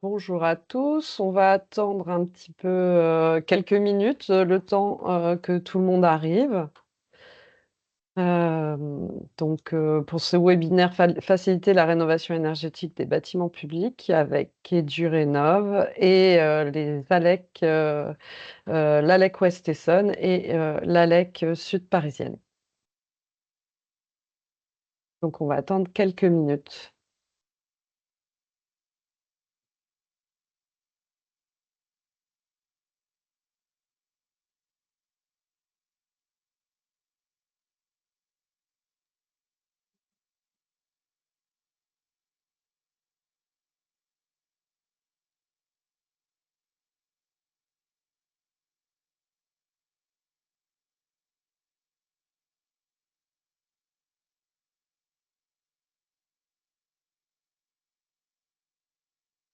Bonjour à tous. On va attendre un petit peu, quelques minutes, le temps, que tout le monde arrive. Pour ce webinaire faciliter la rénovation énergétique des bâtiments publics avec EduRénov et les ALEC, l'ALEC Ouest Essonne et l'ALEC Sud Parisienne. Donc on va attendre quelques minutes.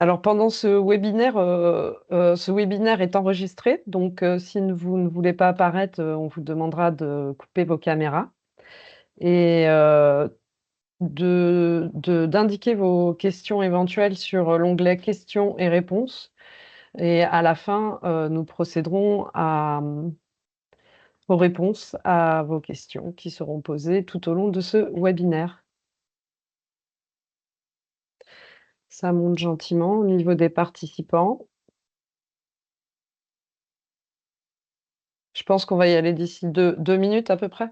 Alors pendant ce webinaire est enregistré, donc si vous ne voulez pas apparaître, on vous demandera de couper vos caméras et d'indiquer vos questions éventuelles sur l'onglet questions et réponses et à la fin, nous procéderons aux réponses à vos questions qui seront posées tout au long de ce webinaire. Ça monte gentiment au niveau des participants. Je pense qu'on va y aller d'ici 2 minutes à peu près.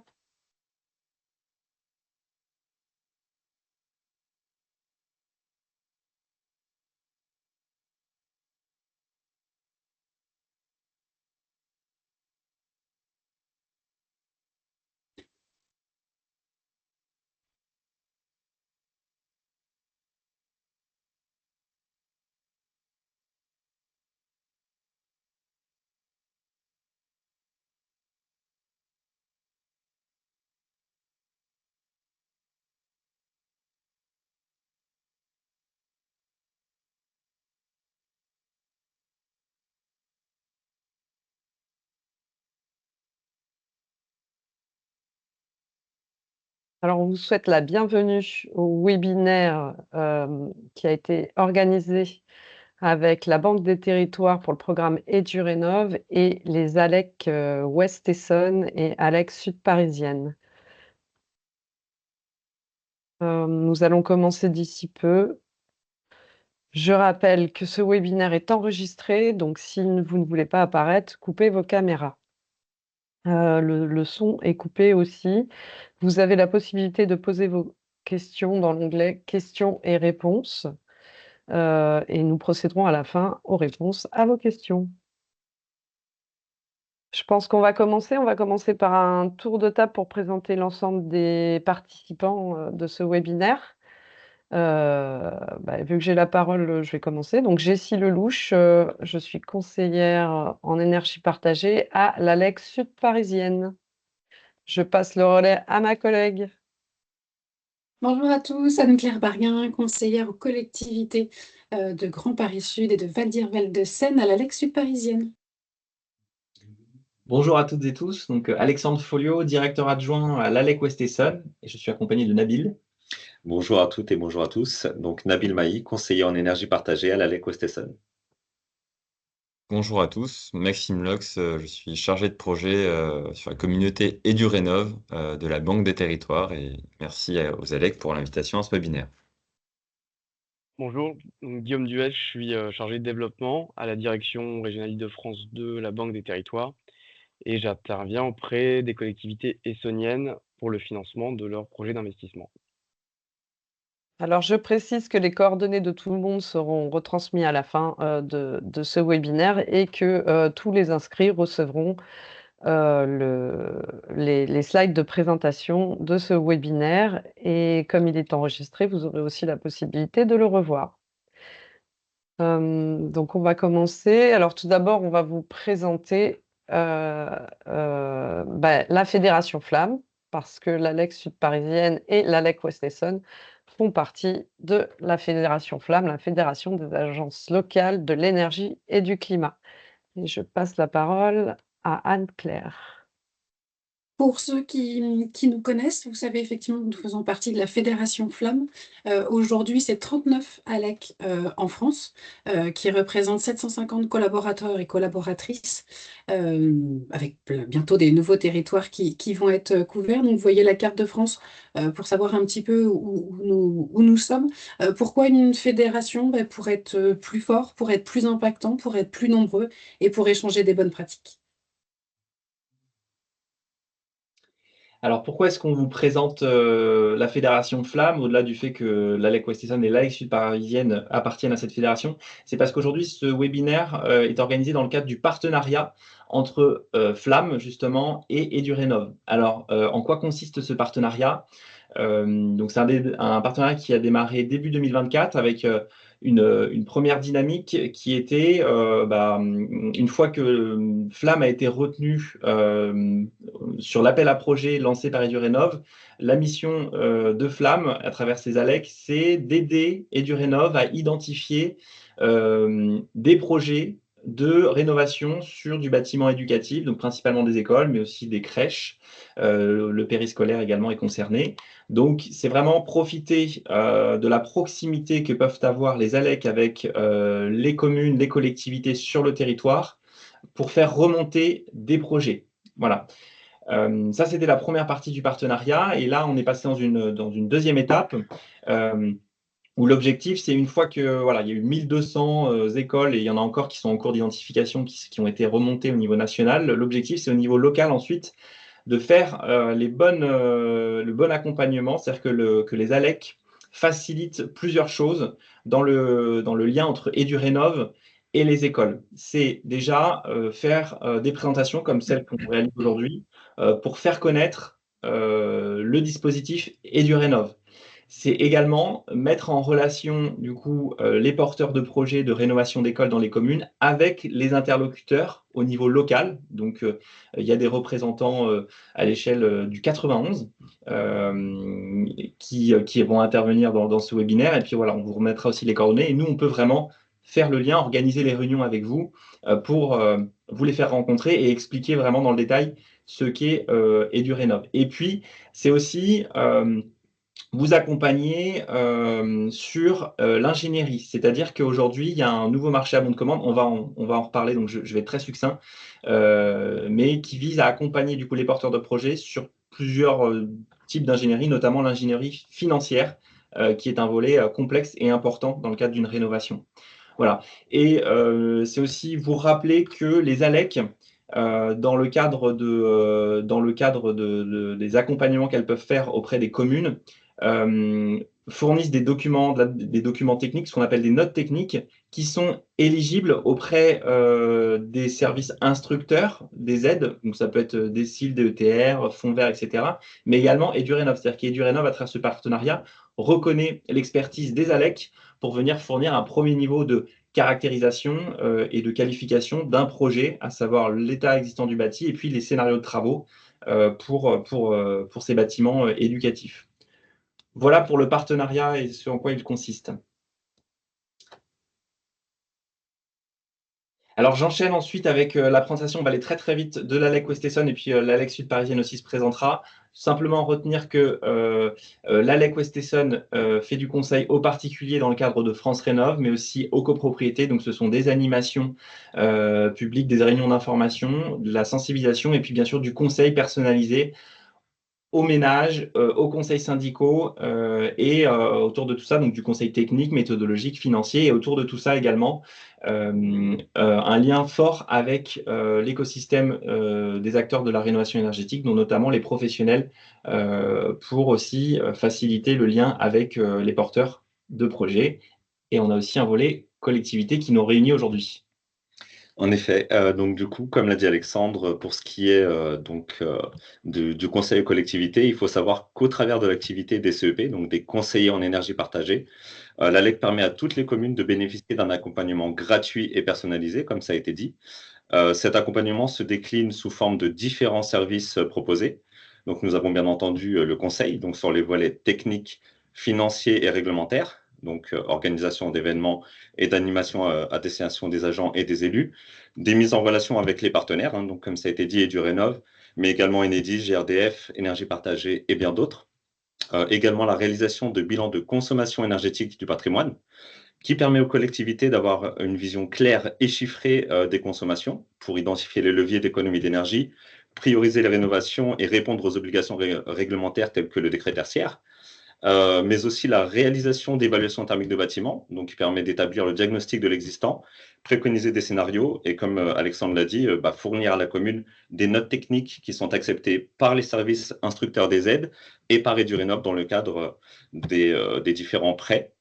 Alors, on vous souhaite la bienvenue au webinaire, qui a été organisé avec la Banque des territoires pour le programme EduRénov et les ALEC, Ouest Essonne et ALEC Sud Parisienne. Nous allons commencer d'ici peu. Je rappelle que ce webinaire est enregistré, donc si vous ne voulez pas apparaître, coupez vos caméras. Le son est coupé aussi. Vous avez la possibilité de poser vos questions dans l'onglet questions et réponses, et nous procéderons à la fin aux réponses à vos questions. Je pense qu'on va commencer. On va commencer par un tour de table pour présenter l'ensemble des participants, de ce webinaire. Vu que j'ai la parole, je vais commencer. Donc Jessie Lelouch, je suis conseillère en énergie partagée à l'ALEC Sud Parisienne. Je passe le relais à ma collègue. Bonjour à tous, Anne-Claire Barguin, conseillère aux collectivités de Grand Paris Sud et de Valdir-Val de Seine à la Lex Sud parisienne. Bonjour à toutes et tous, donc Alexandre Folio, directeur adjoint à l'ALEC Ouest Essonne, et je suis accompagné de Nabil. Bonjour à toutes et bonjour à tous. Donc Nabil Mahi, conseiller en énergie partagée à l'ALEC Ouest Essonne. Bonjour à tous, Maxime Lox, je suis chargé de projet sur la communauté EduRénov de la Banque des territoires et merci aux ALEC pour l'invitation à ce webinaire. Bonjour, donc Guillaume Duel, je suis chargé de développement à la direction régionale Île-de-France de la Banque des territoires et j'interviens auprès des collectivités essonniennes pour le financement de leurs projets d'investissement. Alors, je précise que les coordonnées de tout le monde seront retransmises à la fin de ce webinaire et que tous les inscrits recevront les slides de présentation de ce webinaire. Et comme il est enregistré, vous aurez aussi la possibilité de le revoir. Donc, on va commencer. Alors, tout d'abord, on va vous présenter la Fédération Flamme, parce que l'ALEC Sud Parisienne et l'ALEC Ouest Essonne font partie de la Fédération Flamme, la Fédération des agences locales de l'énergie et du climat. Et je passe la parole à Anne-Claire. Pour ceux qui nous connaissent, vous savez effectivement que nous faisons partie de la Fédération Flamme. Aujourd'hui, c'est 39 ALEC en France qui représentent 750 collaborateurs et collaboratrices, avec bientôt des nouveaux territoires qui vont être couverts. Donc, vous voyez la carte de France pour savoir un petit peu où nous sommes. Pourquoi une fédération? Pour être plus fort, pour être plus impactant, pour être plus nombreux et pour échanger des bonnes pratiques. Alors pourquoi est-ce qu'on vous présente la fédération Flamme, au-delà du fait que l'ALEC Ouest-Essonne et l'ALEC Sud-Parisienne appartiennent à cette fédération? C'est parce qu'aujourd'hui, ce webinaire est organisé dans le cadre du partenariat entre Flamme, justement, et EduRénov. Alors, en quoi consiste ce partenariat? Donc c'est un partenariat qui a démarré début 2024 avec une première dynamique qui était, une fois que Flamme a été retenu sur l'appel à projet lancé par EduRénov, la mission de Flamme, à travers ses ALEC, c'est d'aider EduRénov à identifier des projets de rénovation sur du bâtiment éducatif, donc principalement des écoles, mais aussi des crèches. Le périscolaire également est concerné. Donc, c'est vraiment profiter de la proximité que peuvent avoir les ALEC avec les communes, les collectivités sur le territoire pour faire remonter des projets. Voilà. Ça, c'était la première partie du partenariat. Et là, on est passé dans une deuxième étape où l'objectif, c'est une fois que voilà, il y a eu 1200 écoles et il y en a encore qui sont en cours d'identification, qui ont été remontées au niveau national. L'objectif, c'est au niveau local ensuite de faire le bon accompagnement, c'est-à-dire que les ALEC facilitent plusieurs choses dans le lien entre EduRénov et les écoles. C'est déjà faire des présentations comme celle qu'on réalise aujourd'hui pour faire connaître le dispositif EduRénov. C'est également mettre en relation du coup les porteurs de projets de rénovation d'écoles dans les communes avec les interlocuteurs au niveau local. Donc il y a des représentants à l'échelle du 91 qui vont intervenir dans ce webinaire. Et puis voilà, on vous remettra aussi les coordonnées. Et nous, on peut vraiment faire le lien, organiser les réunions avec vous pour vous les faire rencontrer et expliquer vraiment dans le détail ce qu'est EduRénov. Et puis, c'est aussi vous accompagner sur l'ingénierie. C'est-à-dire qu'aujourd'hui, il y a un nouveau marché à bon de commande, on va en reparler, donc je vais être très succinct, mais qui vise à accompagner du coup les porteurs de projets sur plusieurs types d'ingénierie, notamment l'ingénierie financière, qui est un volet complexe et important dans le cadre d'une rénovation. Voilà. Et c'est aussi vous rappeler que les ALEC, dans le cadre des accompagnements qu'elles peuvent faire auprès des communes, fournissent des documents techniques, ce qu'on appelle des notes techniques, qui sont éligibles auprès des services instructeurs, des aides, donc ça peut être des CIL, DETR, fonds verts, etc., mais également EduRénov, c'est-à-dire qu'EduRénov, à travers ce partenariat, reconnaît l'expertise des ALEC pour venir fournir un premier niveau de caractérisation et de qualification d'un projet, à savoir l'état existant du bâti et puis les scénarios de travaux pour ces bâtiments éducatifs. Voilà pour le partenariat et ce en quoi il consiste. Alors j'enchaîne ensuite avec la présentation, on va aller très très vite, de l'ALEC Ouest-Essonne et puis l'ALEC Sud-Parisienne aussi se présentera. Simplement retenir que l'ALEC Ouest-Essonne fait du conseil aux particuliers dans le cadre de France Rénov, mais aussi aux copropriétés. Donc ce sont des animations publiques, des réunions d'information, de la sensibilisation et puis bien sûr du conseil personnalisé aux ménages, aux conseils syndicaux et autour de tout ça, donc du conseil technique, méthodologique, financier, et autour de tout ça également, un lien fort avec l'écosystème des acteurs de la rénovation énergétique, dont notamment les professionnels, pour aussi faciliter le lien avec les porteurs de projets. Et on a aussi un volet collectivité qui nous réunit aujourd'hui. En effet, donc du coup, comme l'a dit Alexandre, pour ce qui est du conseil aux collectivités, il faut savoir qu'au travers de l'activité des CEP, donc des conseillers en énergie partagée, l'ALEC permet à toutes les communes de bénéficier d'un accompagnement gratuit et personnalisé, comme ça a été dit. Cet accompagnement se décline sous forme de différents services proposés. Donc nous avons bien entendu le conseil, donc sur les volets techniques, financiers et réglementaires, donc organisation d'événements et d'animation à destination des agents et des élus, des mises en relation avec les partenaires, donc comme ça a été dit, EduRénov, mais également Enedis, GRDF, Énergie partagée et bien d'autres. Également la réalisation de bilans de consommation énergétique du patrimoine, qui permet aux collectivités d'avoir une vision claire et chiffrée des consommations pour identifier les leviers d'économie d'énergie, prioriser les rénovations et répondre aux obligations réglementaires telles que le décret tertiaire. Mais aussi la réalisation d'évaluations thermiques de bâtiments, donc qui permet d'établir le diagnostic de l'existant, préconiser des scénarios et, comme Alexandre l'a dit, fournir à la commune des notes techniques qui sont acceptées par les services instructeurs des aides et par Edurénov dans le cadre des différents prêts.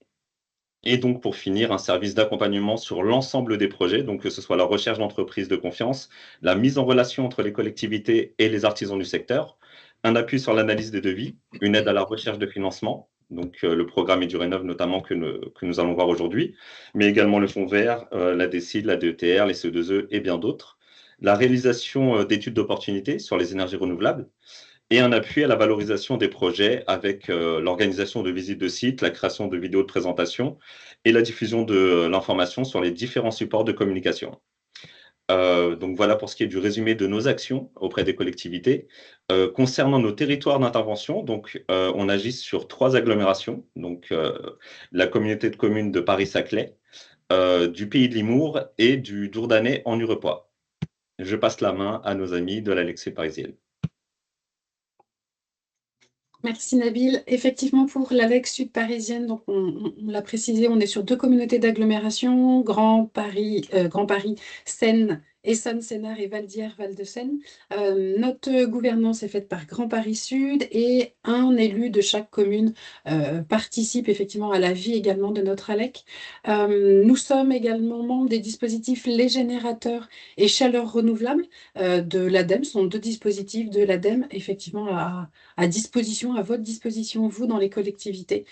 Et donc, pour finir, un service d'accompagnement sur l'ensemble des projets, donc que ce soit la recherche d'entreprises de confiance, la mise en relation entre les collectivités et les artisans du secteur, un appui sur l'analyse des devis, une aide à la recherche de financement, donc le programme Edurénov notamment que nous allons voir aujourd'hui, mais également le fonds vert, la DSID, la DETR, les CE2E et bien d'autres. La réalisation d'études d'opportunité sur les énergies renouvelables, et un appui à la valorisation des projets avec l'organisation de visites de sites, la création de vidéos de présentation et la diffusion de l'information sur les différents supports de communication. Donc voilà pour ce qui est du résumé de nos actions auprès des collectivités. Concernant nos territoires d'intervention, donc on agit sur 3 agglomérations, donc la communauté de communes de Paris-Saclay, du Pays de Limours et du Dourdanais en Hurepoix. Je passe la main à nos amis de l'Alexis parisienne. Merci Nabil. Effectivement, pour l'ALEC sud parisienne, donc on l'a précisé, on est sur 2 communautés d'agglomération, Grand Paris, Seine, Essonne, Sénart et Val-d'Hier, Val-de-Seine. Notre gouvernance est faite par Grand Paris Sud et un élu de chaque commune participe effectivement à la vie également de notre ALEC. Nous sommes également membres des dispositifs Les Générateurs et Chaleur Renouvelable de l'ADEME. Ce sont 2 dispositifs de l'ADEME effectivement à disposition, à votre disposition, vous, dans les collectivités,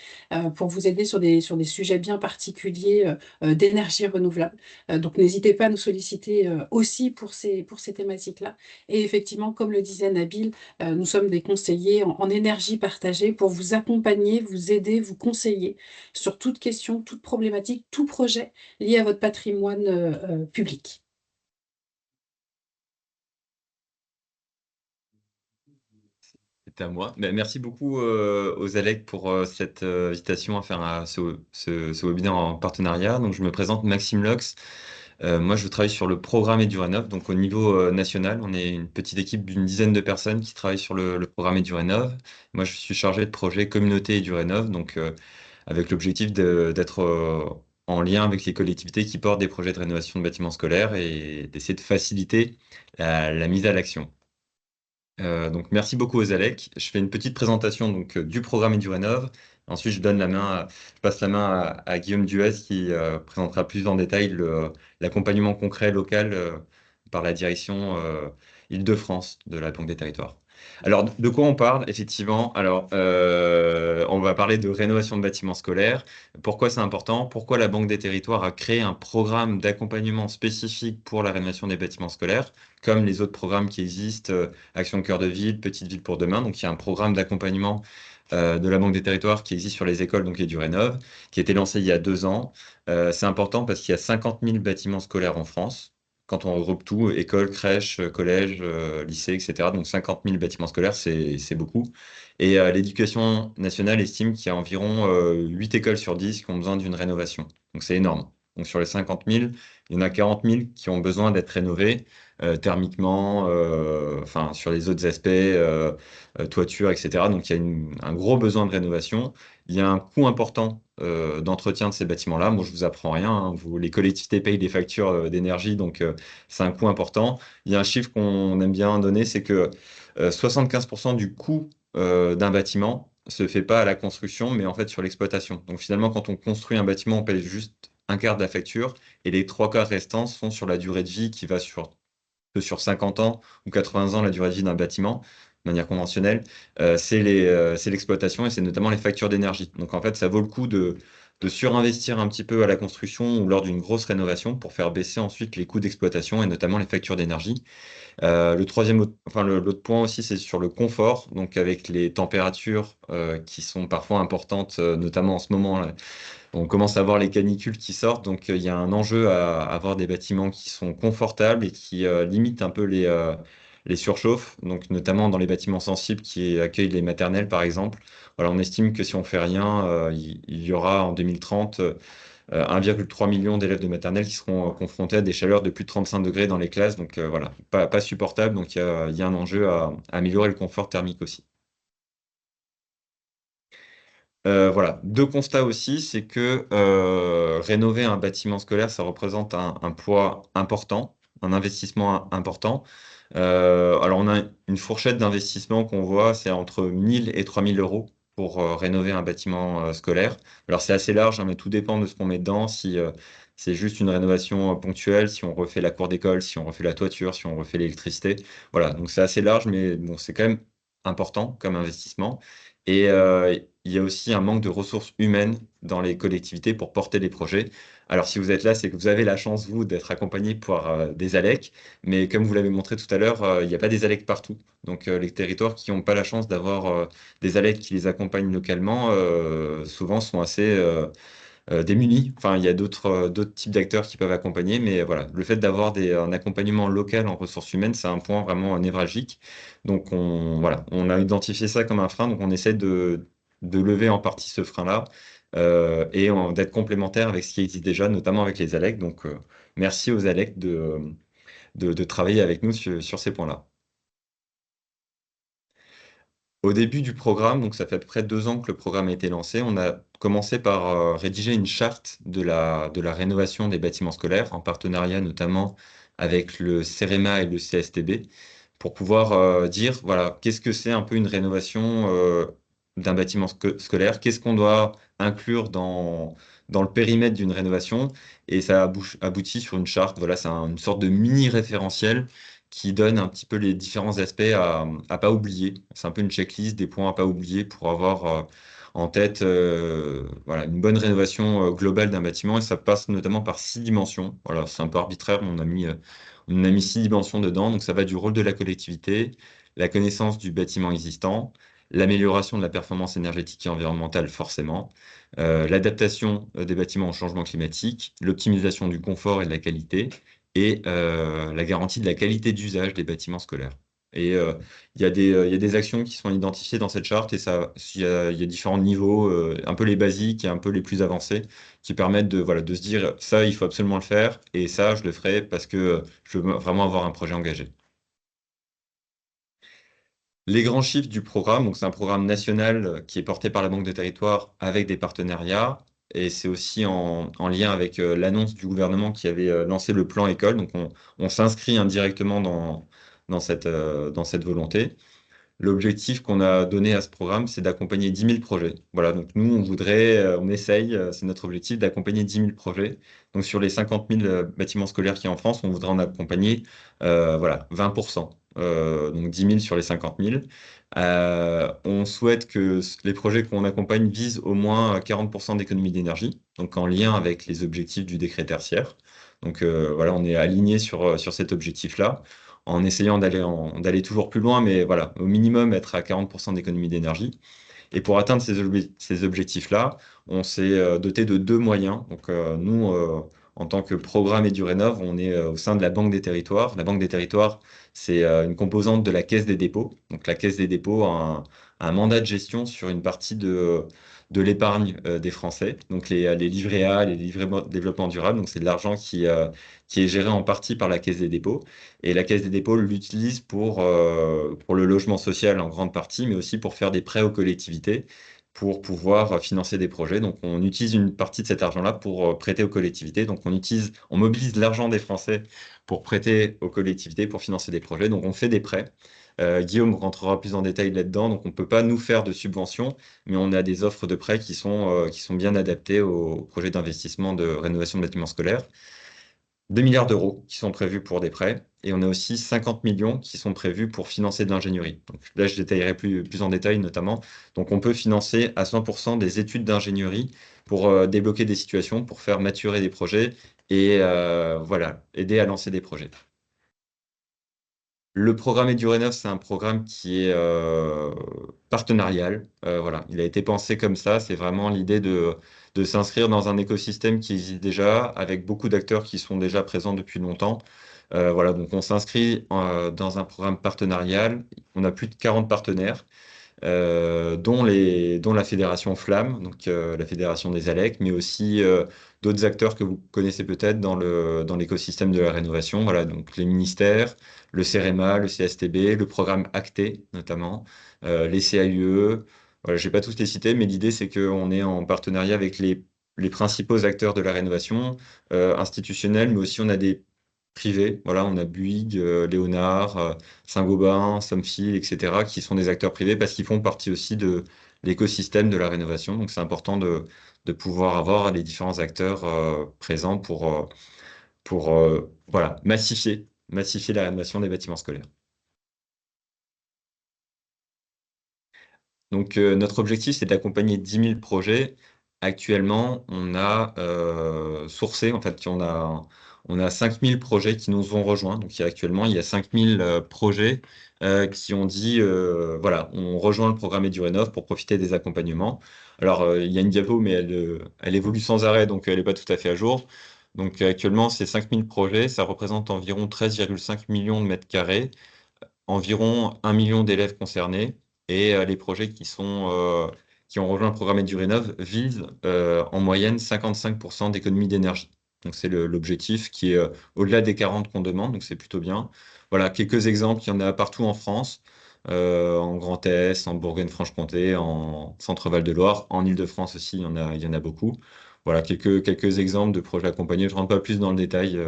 pour vous aider sur des sujets bien particuliers d'énergie renouvelable. Donc, n'hésitez pas à nous solliciter aussi pour ces thématiques-là. Et effectivement, comme le disait Nabil, nous sommes des conseillers en énergie partagée pour vous accompagner, vous aider, vous conseiller sur toute question, toute problématique, tout projet lié à votre patrimoine public. C'est à moi. Merci beaucoup aux ALEC pour cette invitation à faire ce webinaire en partenariat. Donc, je me présente Maxime Lox. Moi, je travaille sur le programme Edurénov. Donc, au niveau national, on est une petite équipe d'une dizaine de personnes qui travaillent sur le programme Edurénov. Moi, je suis chargé de projet communauté Edurénov, donc avec l'objectif d'être en lien avec les collectivités qui portent des projets de rénovation de bâtiments scolaires et d'essayer de faciliter la mise à l'action. Donc merci beaucoup aux ALEC. Je fais une petite présentation donc, du programme Edurénov. Ensuite, je passe la main à Guillaume Duez qui présentera plus en détail l'accompagnement concret local par la direction Île-de-France de la Banque des Territoires. Alors, de quoi on parle, effectivement? Alors, on va parler de rénovation de bâtiments scolaires. Pourquoi c'est important? Pourquoi la Banque des Territoires a créé un programme d'accompagnement spécifique pour la rénovation des bâtiments scolaires, comme les autres programmes qui existent, Action Cœur de Ville, Petite Ville pour demain. Donc, il y a un programme d'accompagnement de la Banque des Territoires qui existe sur les écoles, donc Edurénov, qui a été lancé il y a 2 ans. C'est important parce qu'il y a 50 000 bâtiments scolaires en France. Quand on regroupe tout, écoles, crèches, collèges, lycées, etc. Donc 50 000 bâtiments scolaires, c'est beaucoup. Et l'Éducation nationale estime qu'il y a environ 8 écoles sur 10 qui ont besoin d'une rénovation. Donc c'est énorme. Donc sur les 50 000, il y en a 40 000 qui ont besoin d'être rénovés thermiquement, enfin sur les autres aspects, toiture, etc. Donc il y a un gros besoin de rénovation. Il y a un coût important d'entretien de ces bâtiments-là. Moi, je vous apprends rien, hein. Les collectivités payent des factures d'énergie, donc c'est un coût important. Il y a un chiffre qu'on aime bien donner, c'est que 75% du coût d'un bâtiment se fait pas à la construction, mais en fait sur l'exploitation. Donc finalement, quand on construit un bâtiment, on paye juste un quart de la facture et les 3 quarts restants sont sur la durée de vie qui va sur 50 ans ou 80 ans la durée de vie d'un bâtiment, de manière conventionnelle, c'est l'exploitation et c'est notamment les factures d'énergie. Donc en fait, ça vaut le coup de surinvestir un petit peu à la construction ou lors d'une grosse rénovation pour faire baisser ensuite les coûts d'exploitation et notamment les factures d'énergie. L'autre point aussi, c'est sur le confort, donc avec les températures qui sont parfois importantes, notamment en ce moment, là, on commence à voir les canicules qui sortent, donc il y a un enjeu à avoir des bâtiments qui sont confortables et qui limitent un peu les surchauffes, donc notamment dans les bâtiments sensibles qui accueillent les maternelles, par exemple. Voilà, on estime que si on fait rien, il y aura en 2030 1,3 million d'élèves de maternelle qui seront confrontés à des chaleurs de plus de 35 degrés dans les classes. Donc voilà, pas supportable. Donc il y a un enjeu à améliorer le confort thermique aussi. Voilà, deux constats aussi, c'est que rénover un bâtiment scolaire, ça représente un poids important, un investissement important. Alors on a une fourchette d'investissement qu'on voit, c'est entre 1000 et 3000 euros pour rénover un bâtiment scolaire. Alors c'est assez large, hein, mais tout dépend de ce qu'on met dedans. Si c'est juste une rénovation ponctuelle, si on refait la cour d'école, si on refait la toiture, si on refait l'électricité. Voilà, donc c'est assez large, mais bon, c'est quand même important comme investissement. Et il y a aussi un manque de ressources humaines dans les collectivités pour porter les projets. Alors, si vous êtes là, c'est que vous avez la chance, vous, d'être accompagné par des ALEC, mais comme vous l'avez montré tout à l'heure, il n'y a pas des ALEC partout. Donc, les territoires qui n'ont pas la chance d'avoir des ALEC qui les accompagnent localement, souvent sont assez démunis. Enfin, il y a d'autres types d'acteurs qui peuvent accompagner, mais voilà, le fait d'avoir un accompagnement local en ressources humaines, c'est un point vraiment névralgique. Donc, voilà, on a identifié ça comme un frein, donc on essaie de lever en partie ce frein-là et d'être complémentaire avec ce qui existe déjà, notamment avec les ALEC. Donc, merci aux ALEC de travailler avec nous sur ces points-là. Au début du programme, donc ça fait à peu près 2 ans que le programme a été lancé, on a commencé par rédiger une charte de la rénovation des bâtiments scolaires, en partenariat notamment avec le CEREMA et le CSTB, pour pouvoir dire, voilà, qu'est-ce que c'est un peu une rénovation d'un bâtiment scolaire, qu'est-ce qu'on doit inclure dans le périmètre d'une rénovation, et ça aboutit sur une charte, voilà, c'est une sorte de mini référentiel qui donne un petit peu les différents aspects à pas oublier. C'est un peu une checklist des points à pas oublier pour avoir en tête voilà, une bonne rénovation globale d'un bâtiment. Et ça passe notamment par 6 dimensions. Voilà, c'est un peu arbitraire, mais on a mis 6 dimensions dedans. Donc ça va du rôle de la collectivité, la connaissance du bâtiment existant, l'amélioration de la performance énergétique et environnementale, forcément, l'adaptation des bâtiments au changement climatique, l'optimisation du confort et de la qualité, et la garantie de la qualité d'usage des bâtiments scolaires. Et il y a des actions qui sont identifiées dans cette charte, et ça, il y a différents niveaux, un peu les basiques et un peu les plus avancés, qui permettent voilà, de se dire, ça, il faut absolument le faire, et ça, je le ferai parce que je veux vraiment avoir un projet engagé. Les grands chiffres du programme, donc c'est un programme national qui est porté par la Banque des Territoires avec des partenariats, et c'est aussi en lien avec l'annonce du gouvernement qui avait lancé le plan école. Donc on s'inscrit indirectement dans cette volonté. L'objectif qu'on a donné à ce programme, c'est d'accompagner 10 000 projets. Voilà, donc nous, on essaye, c'est notre objectif d'accompagner 10 000 projets. Donc sur les 50 000 bâtiments scolaires qu'il y a en France, on voudrait en accompagner voilà, 20%. Donc 10 000 sur les 50 000. On souhaite que les projets qu'on accompagne visent au moins 40% d'économie d'énergie, donc en lien avec les objectifs du décret tertiaire. Donc voilà, on est aligné sur cet objectif-là, en essayant d'aller toujours plus loin, mais voilà, au minimum être à 40% d'économie d'énergie. Et pour atteindre ces objectifs-là, on s'est doté de 2 moyens. Donc nous, en tant que programme EduRénov, on est au sein de la Banque des Territoires. La Banque des Territoires, c'est une composante de la Caisse des dépôts. Donc la Caisse des dépôts a un mandat de gestion sur une partie de l'épargne des Français. Donc les livrets A, les livrets développement durable. Donc c'est de l'argent qui est géré en partie par la Caisse des dépôts. Et la Caisse des dépôts l'utilise pour le logement social en grande partie, mais aussi pour faire des prêts aux collectivités, pour pouvoir financer des projets. Donc, on utilise une partie de cet argent-là pour prêter aux collectivités. Donc, on mobilise l'argent des Français pour prêter aux collectivités, pour financer des projets. Donc, on fait des prêts. Guillaume rentrera plus en détail là-dedans. Donc, on ne peut pas nous faire de subventions, mais on a des offres de prêts qui sont bien adaptées aux projets d'investissement de rénovation de bâtiments scolaires. 2 milliards d'euros qui sont prévus pour des prêts, et on a aussi 50 millions qui sont prévus pour financer de l'ingénierie. Donc là, je détaillerai plus en détail notamment. Donc on peut financer à 100% des études d'ingénierie pour débloquer des situations, pour faire maturer des projets et voilà, aider à lancer des projets. Le programme EduRénov, c'est un programme qui est partenarial. Voilà, il a été pensé comme ça. C'est vraiment l'idée de s'inscrire dans un écosystème qui existe déjà, avec beaucoup d'acteurs qui sont déjà présents depuis longtemps. Voilà, donc on s'inscrit dans un programme partenarial. On a plus de 40 partenaires, dont la fédération Flamme, donc la fédération des ALEC, mais aussi d'autres acteurs que vous connaissez peut-être dans l'écosystème de la rénovation. Voilà, donc les ministères, le CEREMA, le CSTB, le programme ACTE notamment, les CAUE. Voilà, je ne vais pas tous les citer, mais l'idée c'est qu'on est en partenariat avec les principaux acteurs de la rénovation institutionnelle, mais aussi on a des privés. Voilà, on a Bouygues, Léonard, Saint-Gobain, Somfy, etc., qui sont des acteurs privés parce qu'ils font partie aussi de l'écosystème de la rénovation. Donc, c'est important de pouvoir avoir les différents acteurs présents pour voilà, massifier la rénovation des bâtiments scolaires. Donc, notre objectif, c'est d'accompagner 10 000 projets. Actuellement, on a sourcé, en fait, on a 5 000 projets qui nous ont rejoints. Donc, actuellement, il y a 5 000 projets qui ont dit, voilà, on rejoint le programme EduRénov pour profiter des accompagnements. Alors, il y a une diapo, mais elle évolue sans arrêt, donc elle n'est pas tout à fait à jour. Donc, actuellement, ces 5 000 projets, ça représente environ 13,5 millions de mètres carrés, environ 1 million d'élèves concernés, et les projets qui ont rejoint le programme EduRénov visent en moyenne 55% d'économie d'énergie. Donc c'est l'objectif qui est au-delà des 40 qu'on demande, donc c'est plutôt bien. Voilà, quelques exemples, il y en a partout en France, en Grand Est, en Bourgogne-Franche-Comté, en Centre-Val de Loire, en Île-de-France aussi, il y en a beaucoup. Voilà, quelques exemples de projets accompagnés. Je ne rentre pas plus dans le détail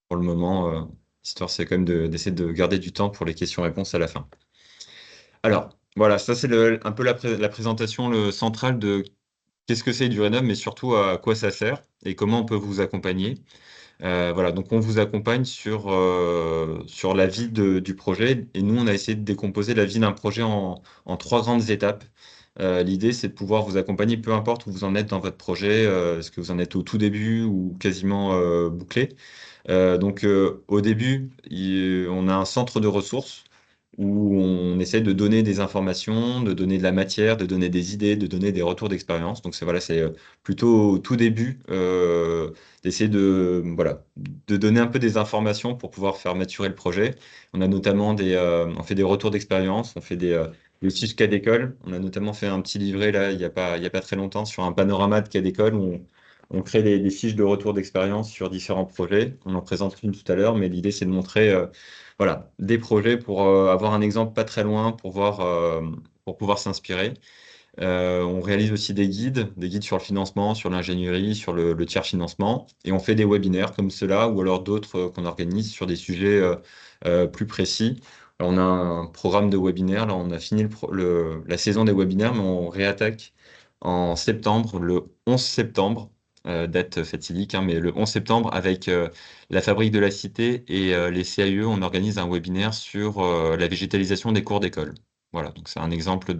pour le moment. L'histoire, c'est quand même d'essayer de garder du temps pour les questions-réponses à la fin. Alors, voilà, ça c'est un peu la présentation centrale de qu'est-ce que c'est du Rénov, mais surtout à quoi ça sert et comment on peut vous accompagner. Voilà, donc on vous accompagne sur la vie du projet, et nous, on a essayé de décomposer la vie d'un projet en trois grandes étapes. L'idée, c'est de pouvoir vous accompagner, peu importe où vous en êtes dans votre projet, est-ce que vous en êtes au tout début ou quasiment bouclé. Donc, au début, on a un centre de ressources où on essaie de donner des informations, de donner de la matière, de donner des idées, de donner des retours d'expérience. Donc, c'est plutôt au tout début d'essayer voilà, de donner un peu des informations pour pouvoir faire maturer le projet. On a notamment on fait des retours d'expérience, on fait des fiches cas d'école. On a notamment fait un petit livret là, il y a pas très longtemps sur un panorama de cas d'école où on crée des fiches de retour d'expérience sur différents projets. On en présente une tout à l'heure, mais l'idée, c'est de montrer voilà, des projets pour avoir un exemple pas très loin pour pouvoir s'inspirer. On réalise aussi des guides sur le financement, sur l'ingénierie, sur le tiers financement. Et on fait des webinaires comme ceux-là ou alors d'autres qu'on organise sur des sujets plus précis. Alors, on a un programme de webinaires. Là, on a fini la saison des webinaires, mais on réattaque en septembre, le 11 septembre, date fatidique, hein, mais le 11 septembre, avec la Fabrique de la Cité et les CAUE, on organise un webinaire sur la végétalisation des cours d'école. Voilà, donc c'est un exemple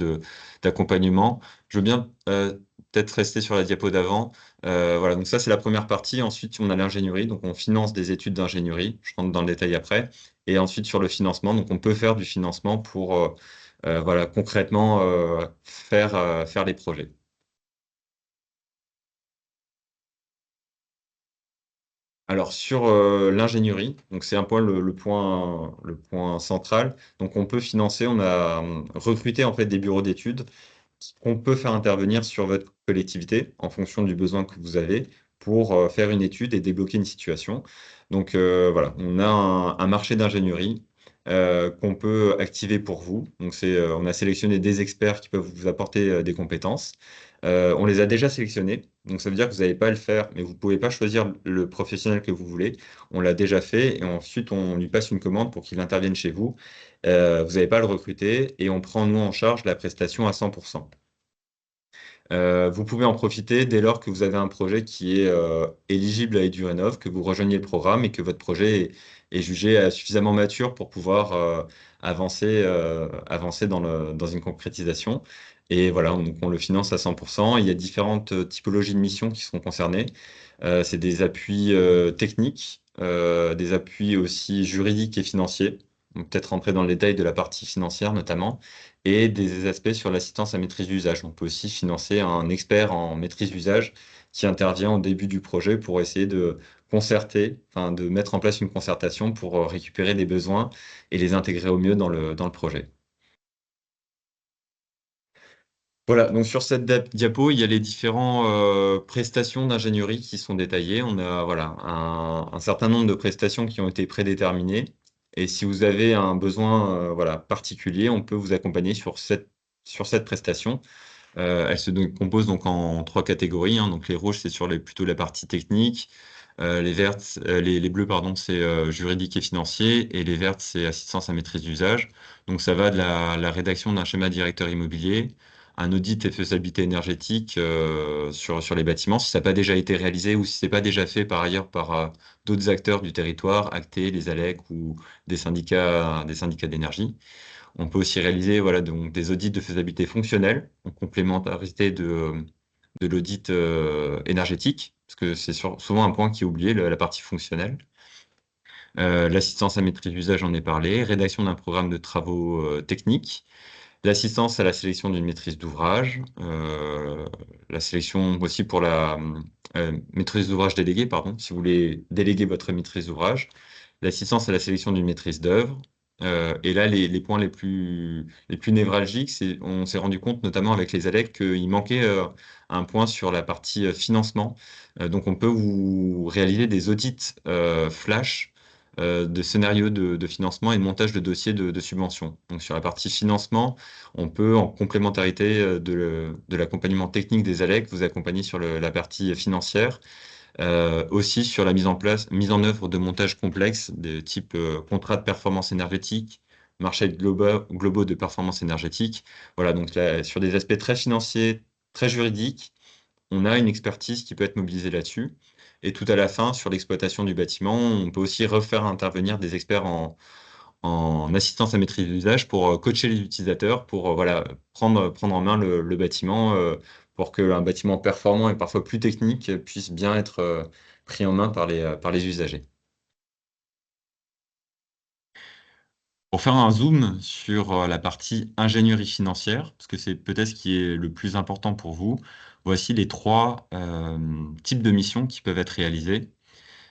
d'accompagnement. Je veux bien peut-être rester sur la diapo d'avant. Voilà, donc ça c'est la première partie. Ensuite, on a l'ingénierie, donc on finance des études d'ingénierie. Je rentre dans le détail après. Et ensuite sur le financement, donc on peut faire du financement pour voilà, concrètement faire les projets. Alors sur l'ingénierie, donc c'est un point le point central. Donc on peut financer, on a recruté en fait des bureaux d'études qu'on peut faire intervenir sur votre collectivité en fonction du besoin que vous avez pour faire une étude et débloquer une situation. Donc voilà, on a un marché d'ingénierie qu'on peut activer pour vous. Donc on a sélectionné des experts qui peuvent vous apporter des compétences. On les a déjà sélectionnés, donc ça veut dire que vous n'allez pas le faire, mais vous ne pouvez pas choisir le professionnel que vous voulez. On l'a déjà fait et ensuite on lui passe une commande pour qu'il intervienne chez vous. Vous n'avez pas à le recruter et on prend nous en charge la prestation à 100%. Vous pouvez en profiter dès lors que vous avez un projet qui est éligible à EduRénov, que vous rejoignez le programme et que votre projet est jugé suffisamment mature pour pouvoir avancer dans une concrétisation. Et voilà, donc on le finance à 100%. Il y a différentes typologies de missions qui seront concernées. C'est des appuis techniques, des appuis aussi juridiques et financiers. On peut peut-être rentrer dans le détail de la partie financière notamment, et des aspects sur l'assistance à maîtrise d'usage. On peut aussi financer un expert en maîtrise d'usage qui intervient au début du projet pour essayer de concerter, enfin, de mettre en place une concertation pour récupérer les besoins et les intégrer au mieux dans le projet. Voilà, donc sur cette diapo, il y a les différentes prestations d'ingénierie qui sont détaillées. On a voilà, un certain nombre de prestations qui ont été prédéterminées. Et si vous avez un besoin voilà, particulier, on peut vous accompagner sur cette prestation. Elle se compose donc en trois catégories, hein. Donc les rouges, c'est sur plutôt la partie technique. Les vertes, les bleus, pardon, c'est juridique et financier. Et les vertes, c'est assistance à maîtrise d'usage. Donc ça va de la rédaction d'un schéma directeur immobilier, un audit et faisabilité énergétique sur les bâtiments, si ça n'a pas déjà été réalisé ou si c'est pas déjà fait par ailleurs par d'autres acteurs du territoire, Acté, les ALEC ou des syndicats d'énergie. On peut aussi réaliser voilà, donc, des audits de faisabilité fonctionnelle en complémentarité de l'audit énergétique, parce que c'est souvent un point qui est oublié, la partie fonctionnelle. L'assistance à maîtrise d'usage, j'en ai parlé. Rédaction d'un programme de travaux techniques. L'assistance à la sélection d'une maîtrise d'ouvrage. La sélection aussi pour la maîtrise d'ouvrage déléguée, pardon, si vous voulez déléguer votre maîtrise d'ouvrage. L'assistance à la sélection d'une maîtrise d'œuvre. Et là, les points les plus névralgiques, on s'est rendu compte, notamment avec les ALEC, qu'il manquait un point sur la partie financement. Donc, on peut vous réaliser des audits flash de scénarios de financement et de montage de dossiers de subvention. Donc, sur la partie financement, on peut, en complémentarité de l'accompagnement technique des ALEC, vous accompagner sur la partie financière. Aussi sur la mise en œuvre de montages complexes de type contrat de performance énergétique, marché globaux de performance énergétique. Voilà, donc là, sur des aspects très financiers, très juridiques, on a une expertise qui peut être mobilisée là-dessus. Et tout à la fin, sur l'exploitation du bâtiment, on peut aussi refaire intervenir des experts en assistance à maîtrise d'usage pour coacher les utilisateurs, pour voilà, prendre en main le bâtiment, pour qu'un bâtiment performant et parfois plus technique puisse bien être pris en main par les usagers. Pour faire un zoom sur la partie ingénierie financière, parce que c'est peut-être ce qui est le plus important pour vous, voici les trois types de missions qui peuvent être réalisées.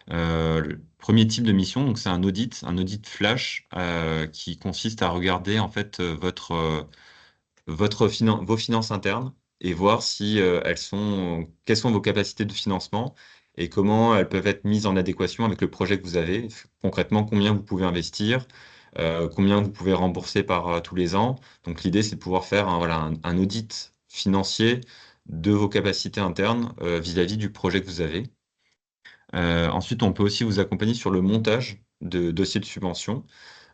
Le premier type de mission, donc c'est un audit flash qui consiste à regarder en fait vos finances internes et voir si quelles sont vos capacités de financement et comment elles peuvent être mises en adéquation avec le projet que vous avez. Concrètement, combien vous pouvez investir, combien vous pouvez rembourser par tous les ans. Donc l'idée, c'est de pouvoir faire voilà, un audit financier de vos capacités internes vis-à-vis du projet que vous avez. Ensuite, on peut aussi vous accompagner sur le montage de dossiers de subvention.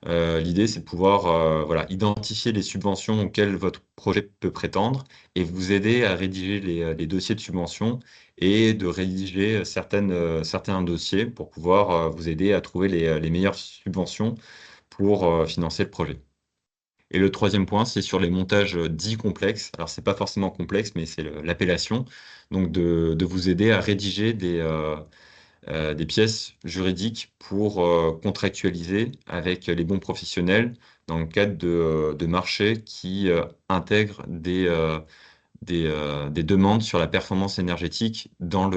L'idée, c'est de pouvoir voilà, identifier les subventions auxquelles votre projet peut prétendre et vous aider à rédiger les dossiers de subvention et de rédiger certains dossiers pour pouvoir vous aider à trouver les meilleures subventions pour financer le projet. Et le troisième point, c'est sur les montages dits complexes. Alors, c'est pas forcément complexe, mais c'est l'appellation. Donc, de vous aider à rédiger des pièces juridiques pour contractualiser avec les bons professionnels dans le cadre de marchés qui intègrent des demandes sur la performance énergétique dans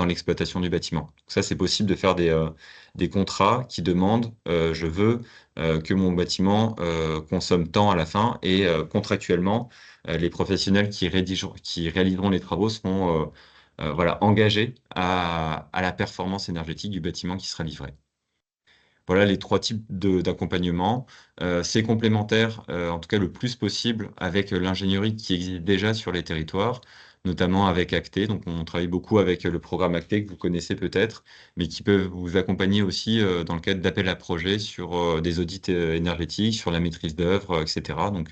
l'exploitation du bâtiment. Ça, c'est possible de faire des contrats qui demandent je veux que mon bâtiment consomme tant à la fin et contractuellement, les professionnels qui réaliseront les travaux seront voilà, engagés à la performance énergétique du bâtiment qui sera livré. Voilà les trois types d'accompagnement. C'est complémentaire, en tout cas le plus possible, avec l'ingénierie qui existe déjà sur les territoires, notamment avec Acté. Donc, on travaille beaucoup avec le programme Acté que vous connaissez peut-être, mais qui peut vous accompagner aussi dans le cadre d'appels à projets sur des audits énergétiques, sur la maîtrise d'œuvre, etc. Donc,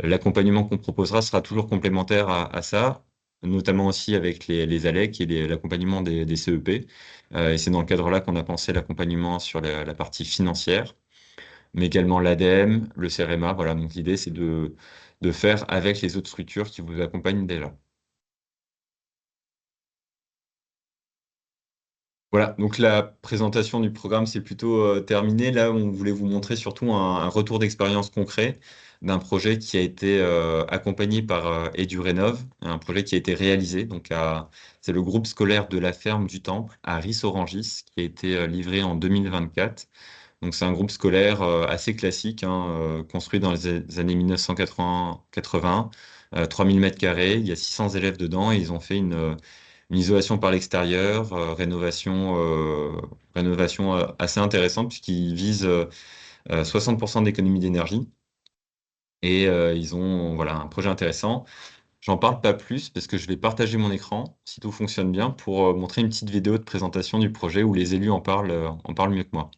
l'accompagnement qu'on proposera sera toujours complémentaire à ça, notamment aussi avec les ALEC et l'accompagnement des CEP. Et c'est dans le cadre-là qu'on a pensé l'accompagnement sur la partie financière, mais également l'ADEME, le CEREMA. Voilà, donc l'idée, c'est de faire avec les autres structures qui vous accompagnent déjà. Voilà, donc la présentation du programme, c'est plutôt terminé. Là, on voulait vous montrer surtout un retour d'expérience concret d'un projet qui a été accompagné par EduRénov, un projet qui a été réalisé. C'est le groupe scolaire de la ferme du Temple à Ris-Orangis qui a été livré en 2024. Donc c'est un groupe scolaire assez classique, hein, construit dans les années 1980, 3000 mètres carrés, il y a 600 élèves dedans et ils ont fait une isolation par l'extérieur, rénovation assez intéressante puisqu'ils visent 60% d'économie d'énergie et ils ont voilà, un projet intéressant. J'en parle pas plus parce que je vais partager mon écran, si tout fonctionne bien, pour montrer une petite vidéo de présentation du projet où les élus en parlent mieux que moi.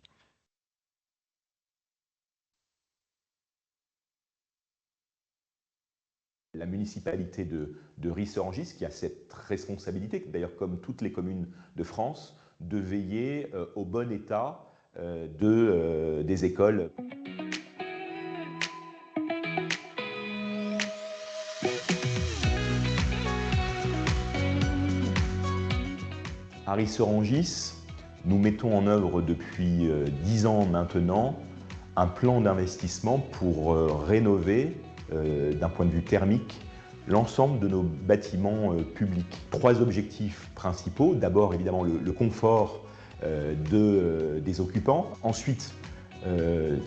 La municipalité de Ris-Orangis, qui a cette responsabilité, d'ailleurs comme toutes les communes de France, de veiller au bon état des écoles. À Ris-Orangis, nous mettons en œuvre depuis 10 ans maintenant un plan d'investissement pour rénover, d'un point de vue thermique, l'ensemble de nos bâtiments publics. 3 objectifs principaux. D'abord, évidemment, le confort des occupants. Ensuite,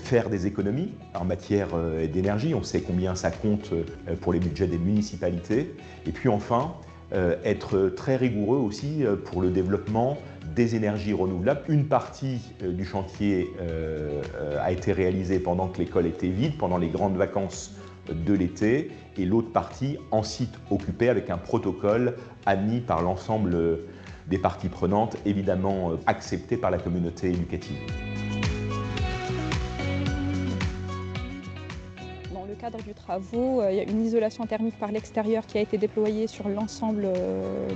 faire des économies en matière d'énergie. On sait combien ça compte pour les budgets des municipalités. Et puis enfin, être très rigoureux aussi pour le développement des énergies renouvelables. Une partie du chantier a été réalisée pendant que l'école était vide, pendant les grandes vacances de l'été, et l'autre partie en site occupé avec un protocole admis par l'ensemble des parties prenantes, évidemment accepté par la communauté éducative. Dans le cadre du travaux, il y a une isolation thermique par l'extérieur qui a été déployée sur l'ensemble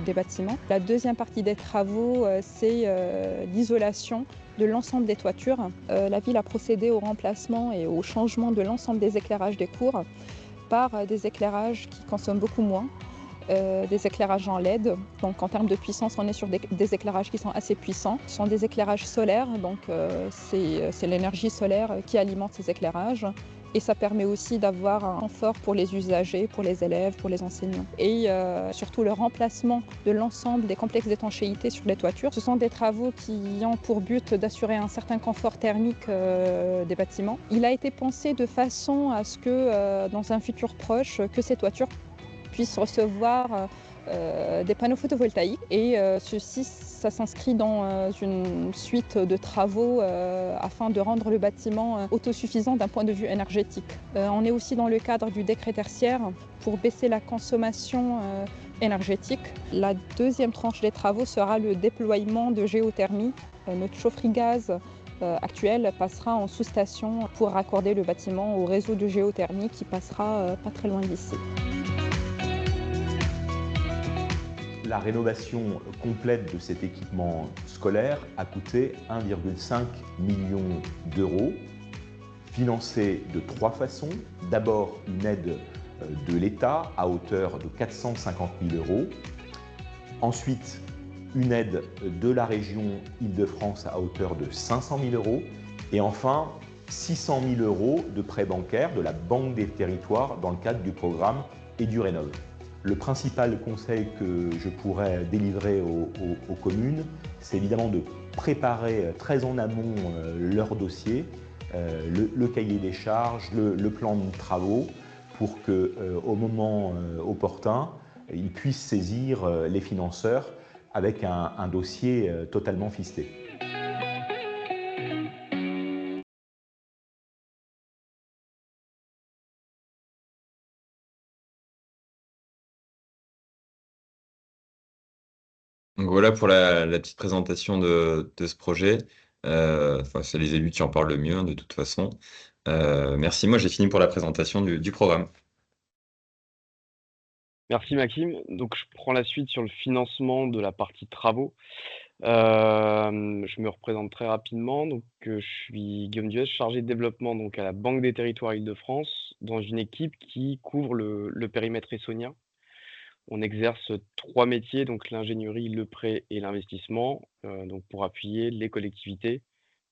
des bâtiments. La deuxième partie des travaux, c'est l'isolation de l'ensemble des toitures. La ville a procédé au remplacement et au changement de l'ensemble des éclairages des cours par des éclairages qui consomment beaucoup moins. Des éclairages en LED. Donc en termes de puissance, on est sur des éclairages qui sont assez puissants. Ce sont des éclairages solaires, donc c'est l'énergie solaire qui alimente ces éclairages. Et ça permet aussi d'avoir un confort pour les usagers, pour les élèves, pour les enseignants. Et surtout le remplacement de l'ensemble des complexes d'étanchéité sur les toitures. Ce sont des travaux qui ont pour but d'assurer un certain confort thermique des bâtiments. Il a été pensé de façon à ce que dans un futur proche, que ces toitures puissent recevoir des panneaux photovoltaïques et ceci, ça s'inscrit dans une suite de travaux afin de rendre le bâtiment autosuffisant d'un point de vue énergétique. On est aussi dans le cadre du décret tertiaire pour baisser la consommation énergétique. La deuxième tranche des travaux sera le déploiement de géothermie. Notre chaufferie gaz actuelle passera en sous-station pour raccorder le bâtiment au réseau de géothermie qui passera pas très loin d'ici. La rénovation complète de cet équipement scolaire a coûté 1,5 million d'euros, financé de 3 façons. D'abord, une aide de l'État à hauteur de 450 000 euros. Ensuite, une aide de la région Île-de-France à hauteur de 500 000 euros. Et enfin, 600 000 euros de prêts bancaires de la Banque des Territoires dans le cadre du programme EduRénov. Le principal conseil que je pourrais délivrer aux communes, c'est évidemment de préparer très en amont leur dossier, le cahier des charges, le plan de travaux, pour qu'au moment opportun, ils puissent saisir les financeurs avec un dossier totalement ficelé. Donc voilà pour la petite présentation de ce projet. C'est les élus qui en parlent le mieux, hein, de toute façon. Merci, moi j'ai fini pour la présentation du programme. Merci Maxime. Donc je prends la suite sur le financement de la partie travaux. Je me représente très rapidement. Donc je suis Guillaume Duès, chargé de développement donc à la Banque des Territoires Île-de-France, dans une équipe qui couvre le périmètre essonien. On exerce 3 métiers, donc l'ingénierie, le prêt et l'investissement, donc pour appuyer les collectivités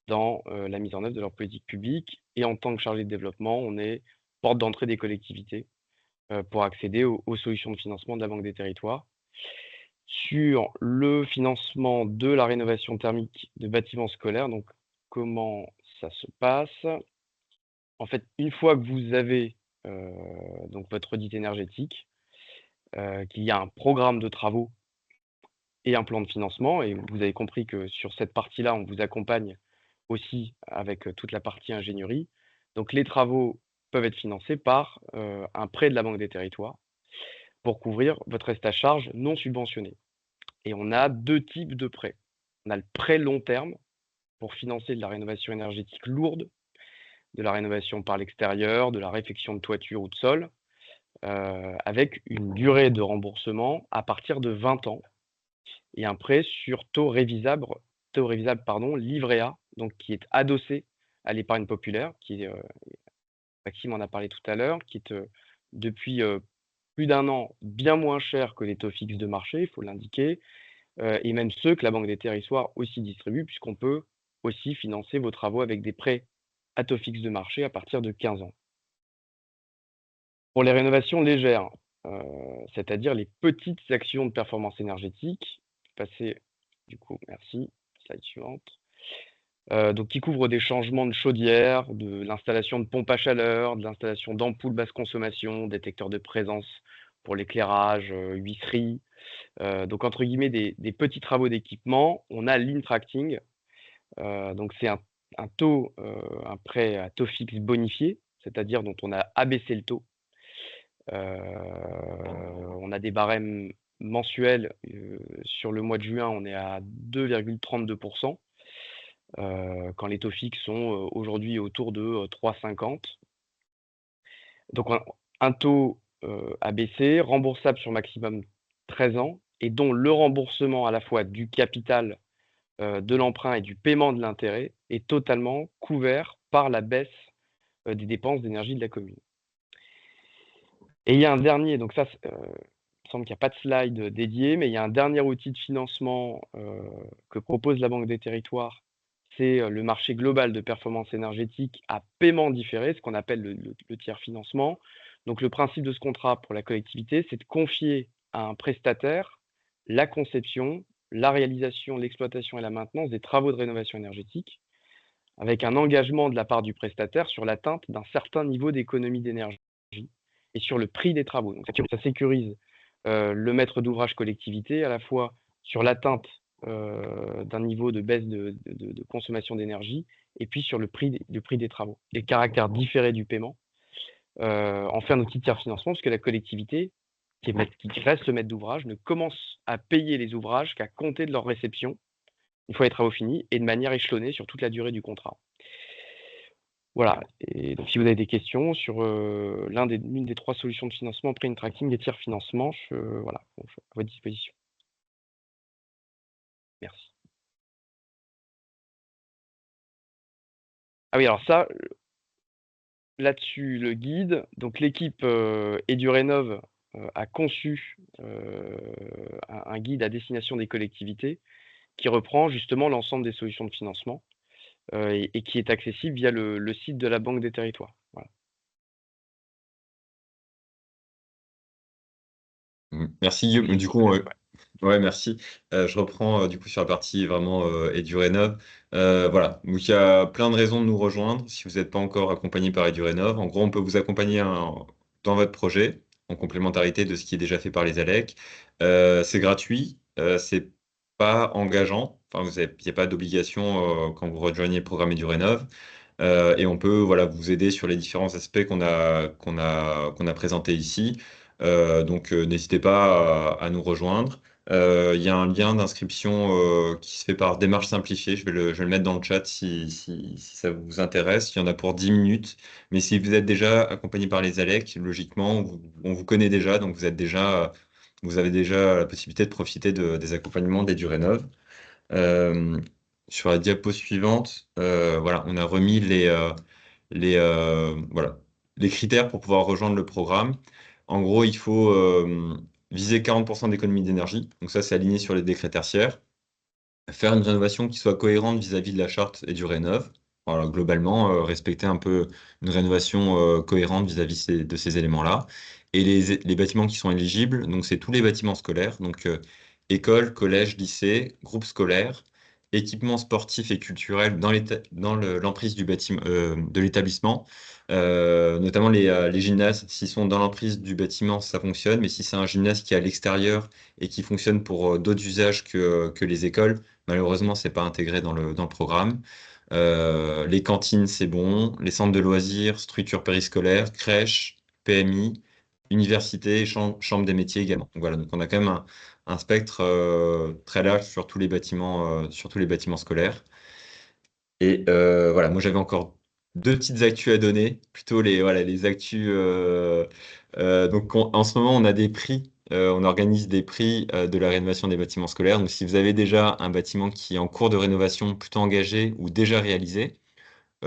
dans la mise en œuvre de leur politique publique. Et en tant que chargé de développement, on est porte d'entrée des collectivités pour accéder aux solutions de financement de la Banque des Territoires. Sur le financement de la rénovation thermique de bâtiments scolaires, donc comment ça se passe? En fait, une fois que vous avez donc votre audit énergétique, qu'il y a un programme de travaux et un plan de financement, et vous avez compris que sur cette partie-là, on vous accompagne aussi avec toute la partie ingénierie. Donc les travaux peuvent être financés par un prêt de la Banque des Territoires pour couvrir votre reste à charge non subventionné. Et on a 2 types de prêts. On a le prêt long terme pour financer de la rénovation énergétique lourde, de la rénovation par l'extérieur, de la réfection de toiture ou de sol, avec une durée de remboursement à partir de 20 ans et un prêt sur taux révisable, livret A, donc qui est adossé à l'épargne populaire, qui est, Maxime en a parlé tout à l'heure, qui est depuis plus d'1 an bien moins cher que les taux fixes de marché, il faut l'indiquer, et même ceux que la Banque des Territoires aussi distribue, puisqu'on peut aussi financer vos travaux avec des prêts à taux fixe de marché à partir de 15 ans. Pour les rénovations légères, c'est-à-dire les petites actions de performance énergétique, passer du coup, merci, slide suivante. Donc qui couvrent des changements de chaudière, de l'installation de pompes à chaleur, de l'installation d'ampoules basse consommation, détecteurs de présence pour l'éclairage, huisserie. Donc entre guillemets des petits travaux d'équipement. On a l'intracting, donc c'est un prêt à taux fixe bonifié, c'est-à-dire dont on a abaissé le taux. On a des barèmes mensuels, sur le mois de juin, on est à 2,32%, quand les taux fixes sont aujourd'hui autour de 3,50. Donc un taux abaissé, remboursable sur maximum 13 ans, et dont le remboursement à la fois du capital de l'emprunt et du paiement de l'intérêt est totalement couvert par la baisse des dépenses d'énergie de la commune. Et il y a un dernier, donc ça, il me semble qu'il n'y a pas de slide dédié, mais il y a un dernier outil de financement que propose la Banque des Territoires, c'est le marché global de performance énergétique à paiement différé, ce qu'on appelle le tiers financement. Donc le principe de ce contrat pour la collectivité, c'est de confier à un prestataire la conception, la réalisation, l'exploitation et la maintenance des travaux de rénovation énergétique, avec un engagement de la part du prestataire sur l'atteinte d'un certain niveau d'économie d'énergie et sur le prix des travaux. Donc ça sécurise le maître d'ouvrage collectivité à la fois sur l'atteinte d'un niveau de baisse de consommation d'énergie et puis sur le prix des travaux. Les caractères différés du paiement en fait un outil de tiers financement, parce que la collectivité, qui reste le maître d'ouvrage, ne commence à payer les ouvrages qu'à compter de leur réception, une fois les travaux finis, et de manière échelonnée sur toute la durée du contrat. Voilà, et donc si vous avez des questions sur l'une des 3 solutions de financement, prêt tracking et tiers financement, voilà, à votre disposition. Merci. Ah oui, alors ça, là-dessus, le guide, donc l'équipe EduRénov a conçu un guide à destination des collectivités qui reprend justement l'ensemble des solutions de financement et qui est accessible via le site de la Banque des Territoires. Voilà. Merci Guillaume. Du coup, ouais, merci. Je reprends du coup sur la partie vraiment EduRénov. Voilà, donc il y a plein de raisons de nous rejoindre si vous n'êtes pas encore accompagné par EduRénov. En gros, on peut vous accompagner dans votre projet en complémentarité de ce qui est déjà fait par les ALEC. C'est gratuit, c'est pas engageant. Enfin, il n'y a pas d'obligation quand vous rejoignez le programme EduRénov. Et on peut voilà, vous aider sur les différents aspects qu'on a présentés ici. Donc n'hésitez pas à nous rejoindre. Il y a un lien d'inscription qui se fait par démarche simplifiée. Je vais le mettre dans le chat si ça vous intéresse. Il y en a pour 10 minutes. Mais si vous êtes déjà accompagné par les ALEC, logiquement, on vous connaît déjà, donc vous avez déjà la possibilité de profiter des accompagnements d'EduRénov. Sur la diapo suivante, voilà, on a remis voilà, les critères pour pouvoir rejoindre le programme. En gros, il faut viser 40% d'économie d'énergie, donc ça c'est aligné sur les décrets tertiaires, faire une rénovation qui soit cohérente vis-à-vis de la charte et du Rénov'. Voilà, globalement, respecter un peu une rénovation cohérente vis-à-vis de ces éléments-là. Et les bâtiments qui sont éligibles, donc c'est tous les bâtiments scolaires, donc écoles, collèges, lycées, groupes scolaires, équipements sportifs et culturels dans l'emprise du bâtiment, de l'établissement, notamment les gymnases. S'ils sont dans l'emprise du bâtiment, ça fonctionne, mais si c'est un gymnase qui est à l'extérieur et qui fonctionne pour d'autres usages que les écoles, malheureusement, c'est pas intégré dans le programme. Les cantines, c'est bon. Les centres de loisirs, structures périscolaires, crèches, PMI, universités, chambre des métiers également. Donc voilà, donc on a quand même un spectre très large sur tous les bâtiments scolaires. Et voilà, moi j'avais encore deux petites actus à donner, plutôt les actus. Donc en ce moment, on a des prix, on organise des prix de la rénovation des bâtiments scolaires. Donc si vous avez déjà un bâtiment qui est en cours de rénovation, plutôt engagé ou déjà réalisé,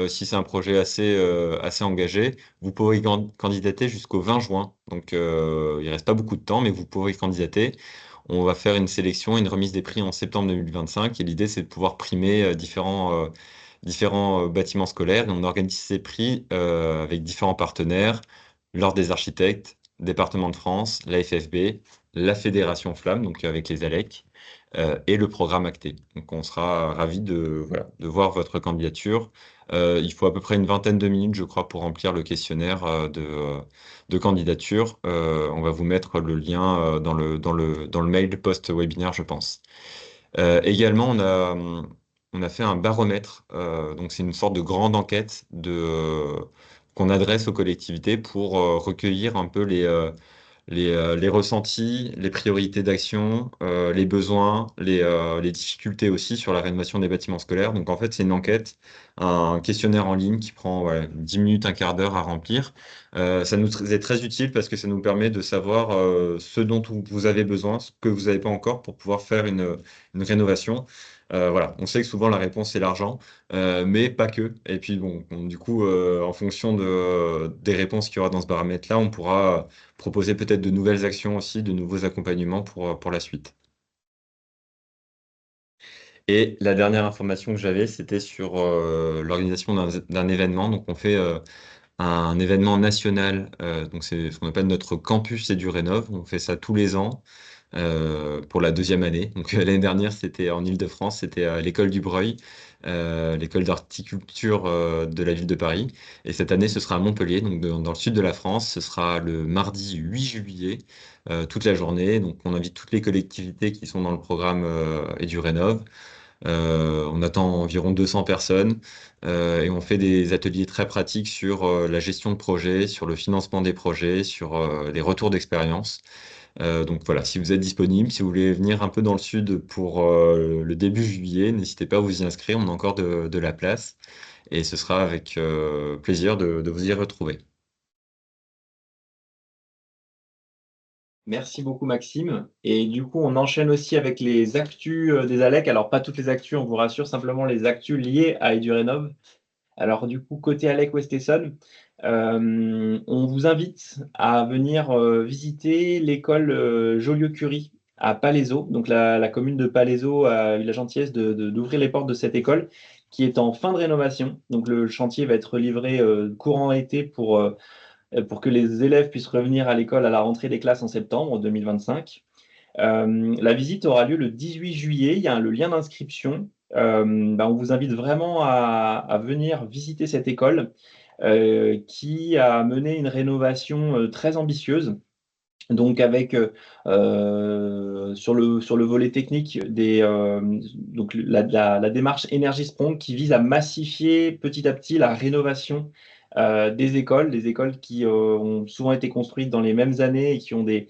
si c'est un projet assez engagé, vous pourrez candidater jusqu'au 20 juin. Donc il ne reste pas beaucoup de temps, mais vous pourrez candidater. On va faire une sélection, une remise des prix en septembre 2025. Et l'idée, c'est de pouvoir primer différents bâtiments scolaires. Et on organise ces prix avec différents partenaires, l'Ordre des architectes, Département de France, la FFB, la Fédération Flamme, donc avec les ALEC, et le programme Acté. Donc on sera ravis de voir votre candidature. Il faut à peu près une vingtaine de minutes, je crois, pour remplir le questionnaire de candidature. On va vous mettre le lien dans le mail post-webinaire, je pense. Également, on a fait un baromètre. Donc, c'est une sorte de grande enquête qu'on adresse aux collectivités pour recueillir un peu les ressentis, les priorités d'action, les besoins, les difficultés aussi sur la rénovation des bâtiments scolaires. Donc, en fait, c'est une enquête, un questionnaire en ligne qui prend 10 minutes, un quart d'heure à remplir. Ça nous est très utile parce que ça nous permet de savoir ce dont vous avez besoin, ce que vous n'avez pas encore pour pouvoir faire une rénovation. Voilà, on sait que souvent la réponse c'est l'argent, mais pas que. Et puis bon, du coup, en fonction des réponses qu'il y aura dans ce baromètre-là, on pourra proposer peut-être de nouvelles actions aussi, de nouveaux accompagnements pour la suite. Et la dernière information que j'avais, c'était sur l'organisation d'un événement. Donc on fait un événement national, donc c'est ce qu'on appelle notre campus Édurénov. On fait ça tous les ans pour la deuxième année. Donc l'année dernière, c'était en Île-de-France, c'était à l'école du Breuil, l'école d'horticulture de la ville de Paris. Et cette année, ce sera à Montpellier, donc dans le sud de la France. Ce sera le mardi 8 juillet, toute la journée. Donc on invite toutes les collectivités qui sont dans le programme Édurénov. On attend environ 200 personnes et on fait des ateliers très pratiques sur la gestion de projet, sur le financement des projets, sur les retours d'expérience. Donc voilà, si vous êtes disponible, si vous voulez venir un peu dans le sud pour le début juillet, n'hésitez pas à vous y inscrire, on a encore de la place et ce sera avec plaisir de vous y retrouver. Merci beaucoup Maxime. Et du coup, on enchaîne aussi avec les actus des ALEC. Alors, pas toutes les actus, on vous rassure, simplement les actus liées à Édurénov. Alors, du coup, côté ALEC West Essonne, on vous invite à venir visiter l'école Joliot-Curie à Palaiseau. Donc, la commune de Palaiseau a eu la gentillesse d'ouvrir les portes de cette école qui est en fin de rénovation. Donc, le chantier va être livré courant été pour que les élèves puissent revenir à l'école à la rentrée des classes en septembre 2025. La visite aura lieu le 18 juillet. Il y a le lien d'inscription. On vous invite vraiment à venir visiter cette école qui a mené une rénovation très ambitieuse. Donc avec sur le volet technique donc la démarche Energy Sprong qui vise à massifier petit à petit la rénovation des écoles qui ont souvent été construites dans les mêmes années et qui ont des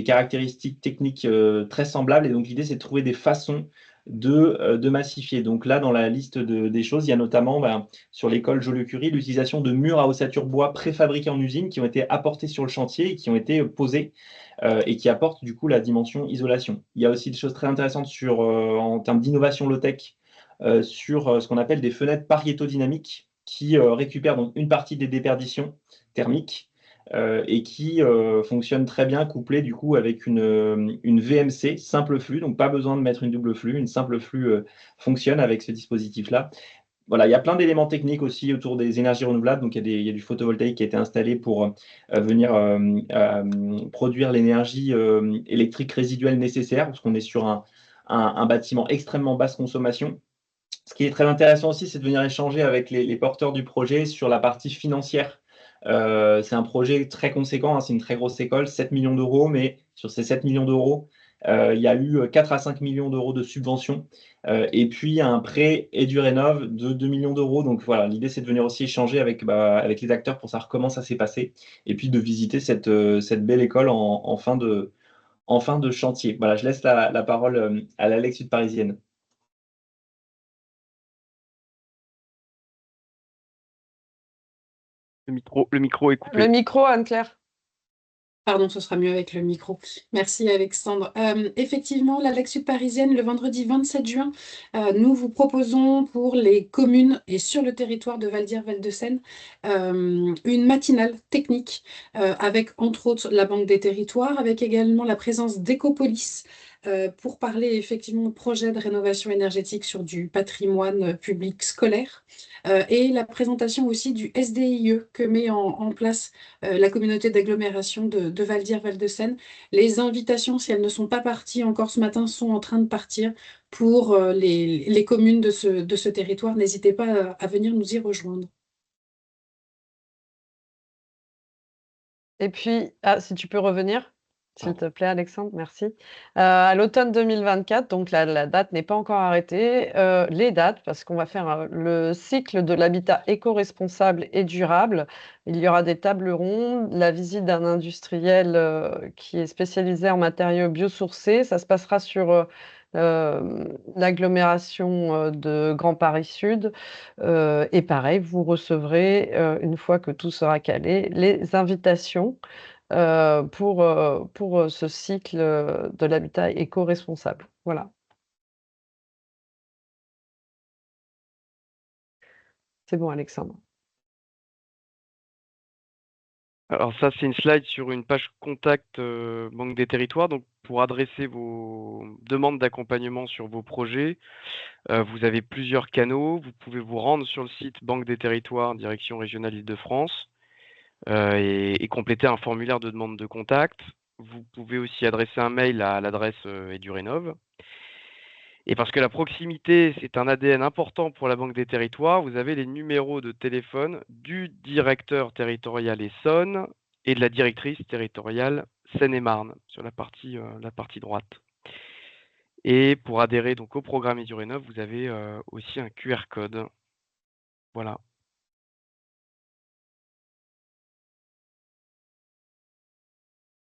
caractéristiques techniques très semblables. Et donc l'idée, c'est de trouver des façons de massifier. Donc là, dans la liste des choses, il y a notamment sur l'école Joliot-Curie l'utilisation de murs à ossature bois préfabriqués en usine qui ont été apportés sur le chantier et qui ont été posés et qui apportent du coup la dimension isolation. Il y a aussi des choses très intéressantes en termes d'innovation low-tech sur ce qu'on appelle des fenêtres pariétodynamiques qui récupèrent donc une partie des déperditions thermiques et qui fonctionne très bien couplé du coup avec une VMC simple flux, donc pas besoin de mettre une double flux, une simple flux fonctionne avec ce dispositif-là. Voilà, il y a plein d'éléments techniques aussi autour des énergies renouvelables. Donc, il y a du photovoltaïque qui a été installé pour venir produire l'énergie électrique résiduelle nécessaire, parce qu'on est sur un bâtiment extrêmement basse consommation. Ce qui est très intéressant aussi, c'est de venir échanger avec les porteurs du projet sur la partie financière. C'est un projet très conséquent, hein, c'est une très grosse école, 7 millions d'euros, mais sur ces 7 millions d'euros, il y a eu 4 à 5 millions d'euros de subventions, et puis un prêt EduRénov de 2 millions d'euros. Donc voilà, l'idée c'est de venir aussi échanger avec les acteurs pour savoir comment ça s'est passé, et puis de visiter cette belle école en fin de chantier. Voilà, je laisse la parole à l'Alex Sud Parisienne. Le micro est coupé. Le micro, Anne-Claire. Pardon, ce sera mieux avec le micro. Merci Alexandre. Effectivement, la Lex Sud Parisienne, le vendredi 27 juin, nous vous proposons pour les communes et sur le territoire de Val-d'Ir-Val-de-Seine une matinale technique avec entre autres la Banque des Territoires, avec également la présence d'Ecopolis pour parler effectivement de projet de rénovation énergétique sur du patrimoine public scolaire et la présentation aussi du SDIE que met en place la communauté d'agglomération de Val-d'Ir-Val-de-Seine. Les invitations, si elles ne sont pas parties encore ce matin, sont en train de partir pour les communes de ce territoire. N'hésitez pas à venir nous y rejoindre. Et puis, si tu peux revenir, s'il te plaît, Alexandre, merci. À l'automne 2024, donc la date n'est pas encore arrêtée, les dates, parce qu'on va faire le cycle de l'habitat éco-responsable et durable. Il y aura des tables rondes, la visite d'un industriel qui est spécialisé en matériaux biosourcés. Ça se passera sur l'agglomération de Grand Paris Sud. Et pareil, vous recevrez, une fois que tout sera calé, les invitations pour ce cycle de l'habitat éco-responsable. Voilà. C'est bon, Alexandre. Alors ça, c'est une slide sur une page contact Banque des Territoires. Donc pour adresser vos demandes d'accompagnement sur vos projets, vous avez plusieurs canaux. Vous pouvez vous rendre sur le site Banque des Territoires, Direction régionale Île-de-France, et compléter un formulaire de demande de contact. Vous pouvez aussi adresser un mail à l'adresse EduRénov. Et parce que la proximité, c'est un ADN important pour la Banque des Territoires, vous avez les numéros de téléphone du directeur territorial Essonne et de la directrice territoriale Seine-et-Marne sur la partie droite. Et pour adhérer donc au programme EduRénov, vous avez aussi un QR code. Voilà.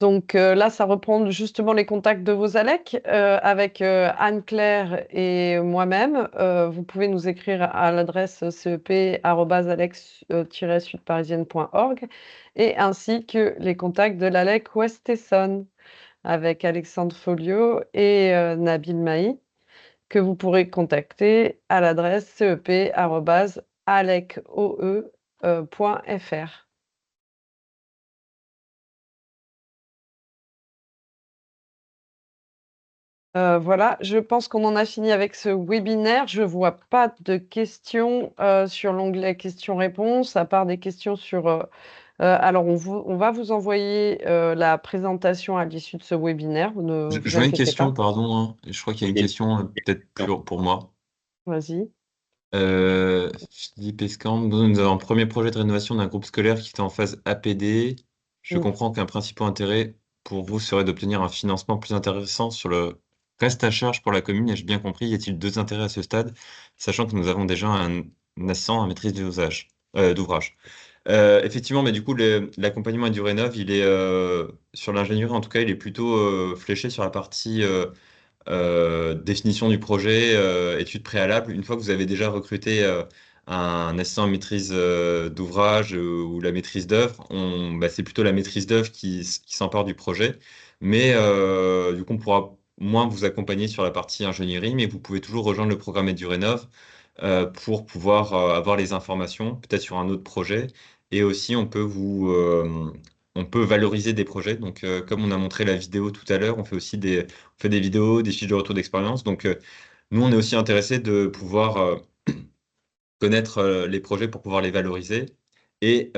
Donc là, ça reprend justement les contacts de vos ALEC avec Anne-Claire et moi-même. Vous pouvez nous écrire à l'adresse cep@alex-sudparisienne.org et ainsi que les contacts de l'ALEC Ouest-Essonne avec Alexandre Folio et Nabil Mahi, que vous pourrez contacter à l'adresse cep@alecoe.fr. Voilà, je pense qu'on en a fini avec ce webinaire. Je vois pas de questions sur l'onglet questions-réponses, à part des questions sur. Alors, on va vous envoyer la présentation à l'issue de ce webinaire. Ne Je vous vois une inquiétez question, pas. pardon, hein. Je crois qu'il y a une question peut-être pour moi. Vas-y. Philippe Escambre, nous avons un premier projet de rénovation d'un groupe scolaire qui est en phase APD. Je comprends qu'un principal intérêt pour vous serait d'obtenir un financement plus intéressant sur le reste à charge pour la commune. Ai-je bien compris? Y a-t-il deux intérêts à ce stade, sachant que nous avons déjà un assistant à maîtrise d'ouvrage? Effectivement, mais du coup, l'accompagnement du Rénov, il est sur l'ingénierie, en tout cas, il est plutôt fléché sur la partie définition du projet, études préalables. Une fois que vous avez déjà recruté un assistant à maîtrise d'ouvrage ou la maîtrise d'œuvre, c'est plutôt la maîtrise d'œuvre qui s'empare du projet. Mais du coup, on pourra moins vous accompagner sur la partie ingénierie, mais vous pouvez toujours rejoindre le programme EduRénov pour pouvoir avoir les informations, peut-être sur un autre projet. Et aussi, on peut on peut valoriser des projets. Donc, comme on a montré la vidéo tout à l'heure, on fait aussi on fait des vidéos, des fiches de retour d'expérience. Donc, nous, on est aussi intéressé de pouvoir connaître les projets pour pouvoir les valoriser. Et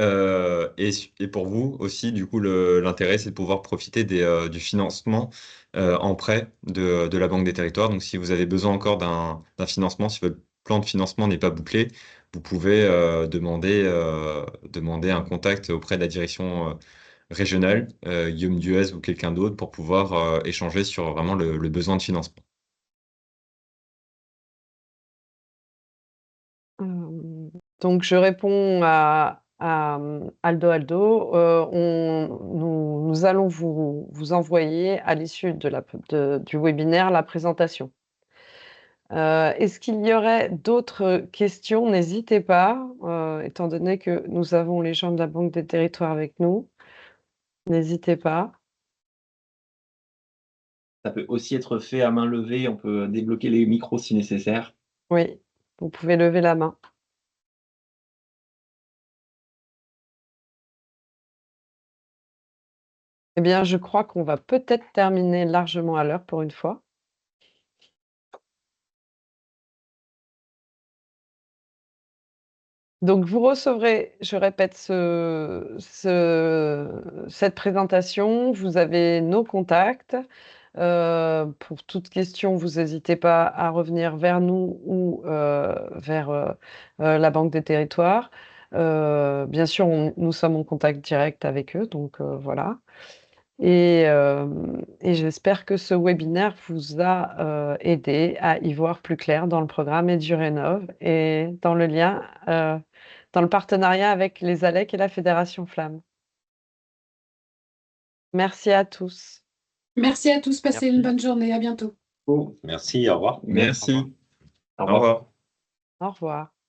pour vous aussi, du coup, l'intérêt, c'est de pouvoir profiter du financement en prêt de la Banque des Territoires. Donc, si vous avez besoin encore d'un financement, si votre plan de financement n'est pas bouclé, vous pouvez demander un contact auprès de la direction régionale, Guillaume Duez ou quelqu'un d'autre, pour pouvoir échanger sur vraiment le besoin de financement. Donc, je réponds à Aldo. Nous allons vous envoyer à l'issue du webinaire la présentation. Est-ce qu'il y aurait d'autres questions? N'hésitez pas, étant donné que nous avons les gens de la Banque des Territoires avec nous. N'hésitez pas. Ça peut aussi être fait à main levée. On peut débloquer les micros si nécessaire. Oui, vous pouvez lever la main. Eh bien, je crois qu'on va peut-être terminer largement à l'heure pour une fois. Donc vous recevrez, je répète, cette présentation. Vous avez nos contacts. Pour toute question, vous n'hésitez pas à revenir vers nous ou vers la Banque des Territoires. Bien sûr, nous sommes en contact direct avec eux, donc voilà. Et j'espère que ce webinaire vous a aidé à y voir plus clair dans le programme EduRénov et dans le lien, dans le partenariat avec les ALEC et la Fédération Flamme. Merci à tous. Merci à tous, passez une Merci. bonne journée, à bientôt. Oh, Merci, au revoir. Merci. au Au revoir. revoir. Au revoir.